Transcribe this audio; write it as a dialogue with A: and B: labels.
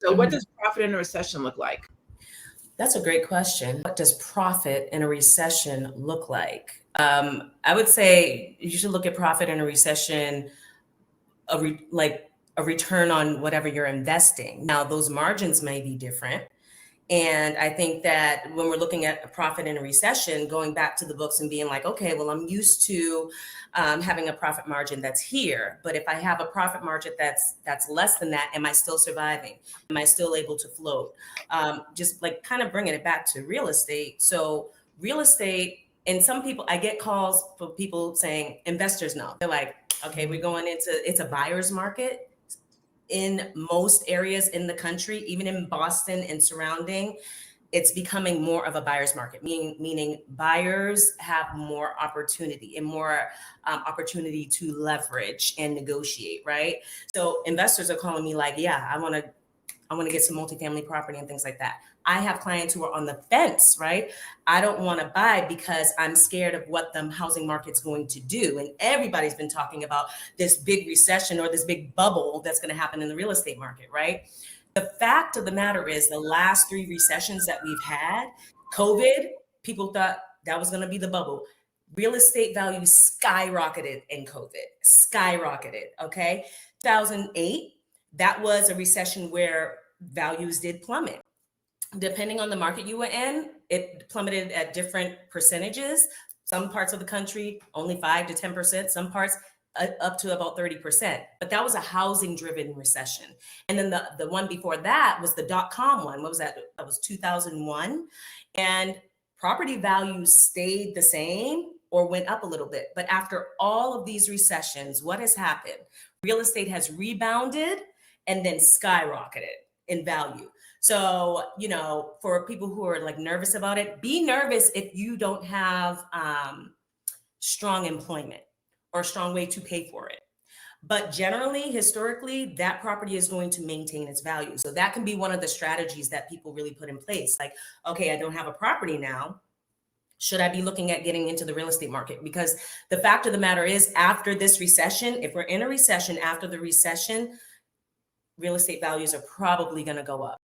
A: So what
B: Mhm.
A: does profit in a recession look like?
B: That's a great question. What does profit in a recession look like? I would say you should look at profit in a recession, like a return on whatever you're investing. Now, those margins may be different. And I think that when we're looking at a profit in a recession, going back to the books and being like, okay, well, I'm used to having a profit margin that's here, but if I have a profit margin that's less than that, am I still surviving? Am I still able to float? Just like kind of bringing it back to real estate. So real estate, and some people, I get calls for people saying investors know. They're like, okay, we're going into it's a buyer's market in most areas in the country, even in Boston and surrounding, it's becoming more of a buyer's market, meaning buyers have more opportunity and more opportunity to leverage and negotiate, right? So investors are calling me like, yeah, I want to get some multifamily property and things like that. I have clients who are on the fence, right? I don't want to buy because I'm scared of what the housing market's going to do. And everybody's been talking about this big recession or this big bubble that's going to happen in the real estate market, right? The fact of the matter is, the last three recessions that we've had, COVID, people thought that was going to be the bubble. Real estate values skyrocketed in COVID, skyrocketed. Okay. 2008, that was a recession where values did plummet. Depending on the market you were in, it plummeted at different percentages. Some parts of the country, only 5 to 10%, some parts up to about 30%. But that was a housing driven recession. And then the one before that was the dot-com one. What was that? That was 2001. And property values stayed the same or went up a little bit. But after all of these recessions, what has happened? Real estate has rebounded and then skyrocketed in value. So, for people who are like nervous about it, be nervous if you don't have strong employment or a strong way to pay for it. But generally, historically, that property is going to maintain its value. So that can be one of the strategies that people really put in place. Like, okay, I don't have a property now. Should I be looking at getting into the real estate market? Because the fact of the matter is, after this recession, if we're in a recession, after the recession, real estate values are probably going to go up.